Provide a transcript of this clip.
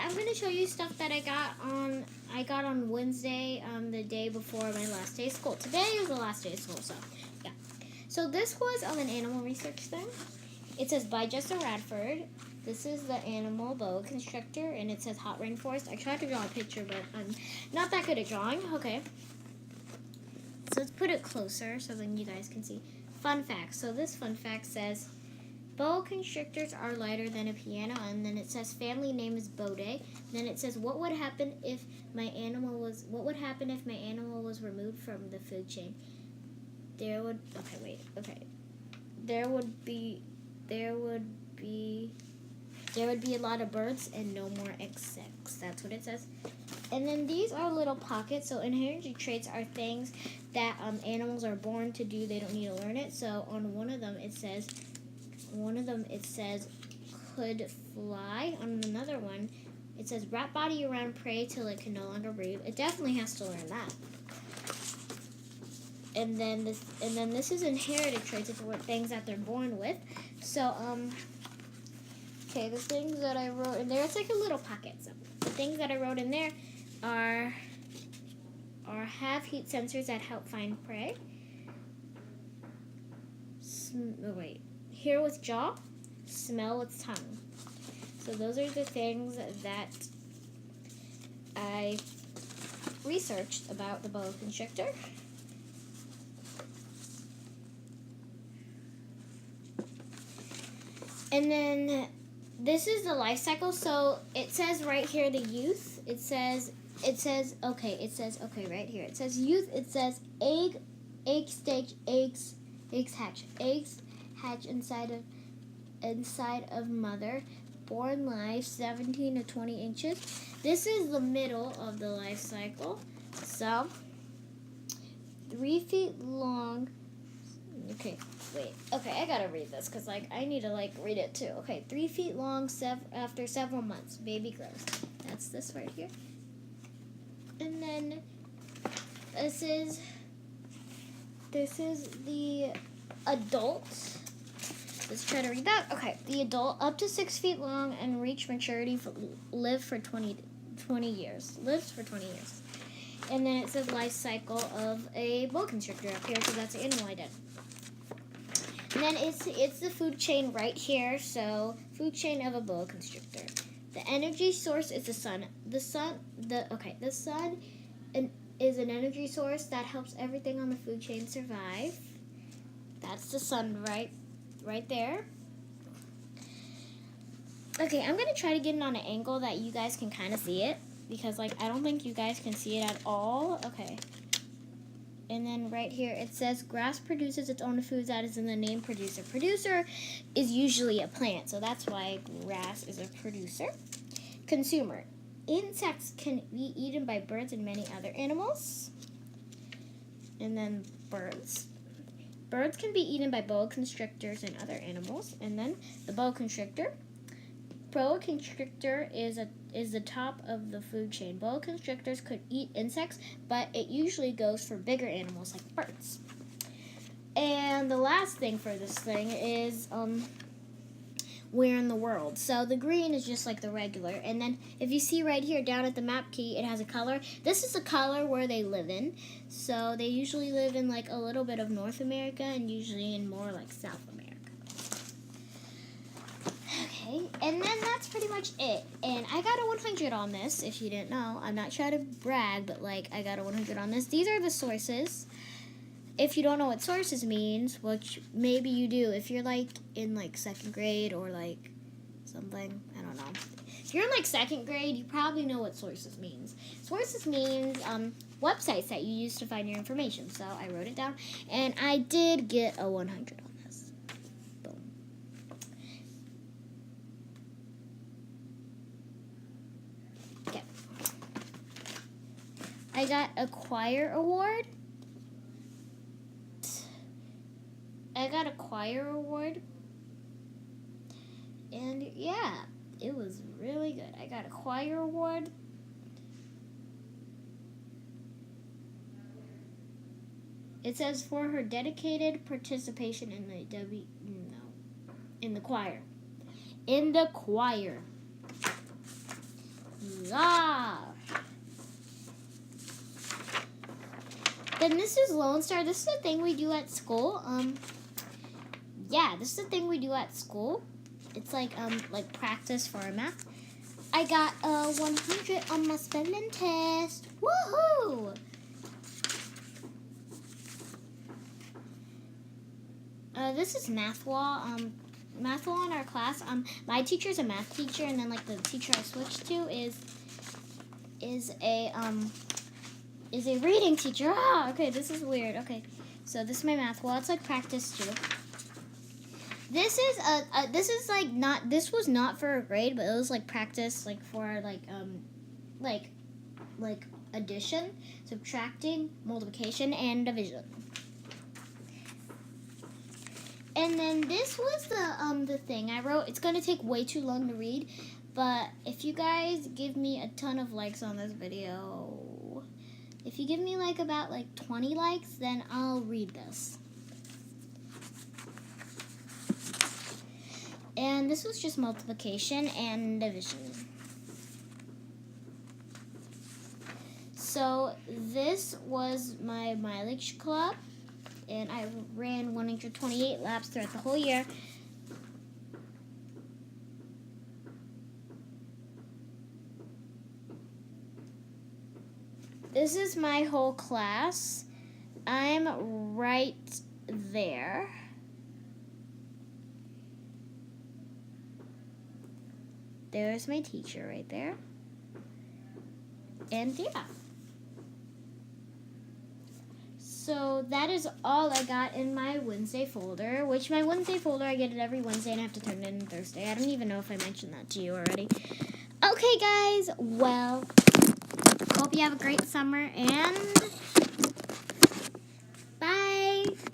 I'm gonna show you stuff that I got on Wednesday, the day before my last day of school. Today is the last day of school, so yeah. So this was an animal research thing. It says by Jessa Radford. This is the animal boa constrictor, and it says hot rainforest. I tried to draw a picture, but I'm not that good at drawing. Okay. So let's put it closer so then you guys can see. Fun fact. So this fun fact says boa constrictors are lighter than a piano, and then it says family name is Bode. Then it says what would happen if my animal was removed from the food chain? There would be a lot of birds and no more insects. That's what it says. And then these are little pockets. So inherited traits are things that animals are born to do. They don't need to learn it. So on one of them it says could fly. On another one it says wrap body around prey till it can no longer breathe. It definitely has to learn that. And then this is inherited traits. It's what things that they're born with. So okay, the things that I wrote in there, it's like a little pocket. So the things that I wrote in there are have heat sensors that help find prey. Hear with jaw, smell with tongue. So those are the things that I researched about the boa constrictor. And then this is the life cycle. So it says right here the youth. It says right here. It says youth. It says egg stage, eggs hatch. Eggs hatch inside of mother. Born life 17 to 20 inches. This is the middle of the life cycle. So 3 feet long. Okay, I gotta read this because I need to read it too. Okay, 3 feet long. After several months, baby grows. That's this right here. And then this is the adult. Let's try to read that. Okay, the adult up to 6 feet long and reach maturity lives for 20 years. And then it says life cycle of a boa constrictor up here because that's the animal I did. And then it's the food chain right here. So food chain of a boa constrictor. The energy source is the sun. The sun is an energy source that helps everything on the food chain survive. That's the sun right there. Okay, I'm gonna try to get it on an angle that you guys can kind of see it because I don't think you guys can see it at all. Okay. And then right here it says grass produces its own food. That is in the name producer. Producer is usually a plant, so that's why grass is a producer. Consumer. Insects can be eaten by birds and many other animals. And then birds. Birds can be eaten by boa constrictors and other animals. And then the boa constrictor. Boa constrictor is the top of the food chain. Boa constrictors could eat insects, but it usually goes for bigger animals like birds. And the last thing for this thing is where in the world. So the green is just like the regular. And then if you see right here down at the map key, it has a color. This is the color where they live in. So they usually live in a little bit of North America and usually in more South America. Okay, and then that's pretty much it. And I got a 100 on this, if you didn't know. I'm not trying to brag, but I got a 100 on this. These are the sources. If you don't know what sources means, which maybe you do, if you're in second grade or something, I don't know. If you're in second grade, you probably know what sources means. Sources means websites that you use to find your information. So I wrote it down, and I did get a 100 on this. Boom. Okay. I got a choir award. And yeah, it was really good. I got a choir award. It says for her dedicated participation in the choir. In the choir. And this is Lone Star. This is the thing we do at school. Yeah, this is the thing we do at school. It's like practice for math. I got a 100 on my spelling test. Woohoo! This is Math Wall. Math Wall in our class. My teacher is a math teacher, and then like the teacher I switched to is a reading teacher. Ah, okay, this is weird. Okay, so this is my Math Wall. It's like practice too. This is this was not for a grade, but it was like practice, like for like addition, subtracting, multiplication, and division. And then this was the thing I wrote. It's gonna take way too long to read, but if you guys give me a ton of likes on this video, if you give me like about 20 likes, then I'll read this. And this was just multiplication and division. So this was my mileage club, and I ran 128 laps throughout the whole year. This is my whole class. I'm right there. There's my teacher right there. And yeah. So that is all I got in my Wednesday folder, which my Wednesday folder, I get it every Wednesday and I have to turn it in Thursday. I don't even know if I mentioned that to you already. Okay, guys. Well, hope you have a great summer, and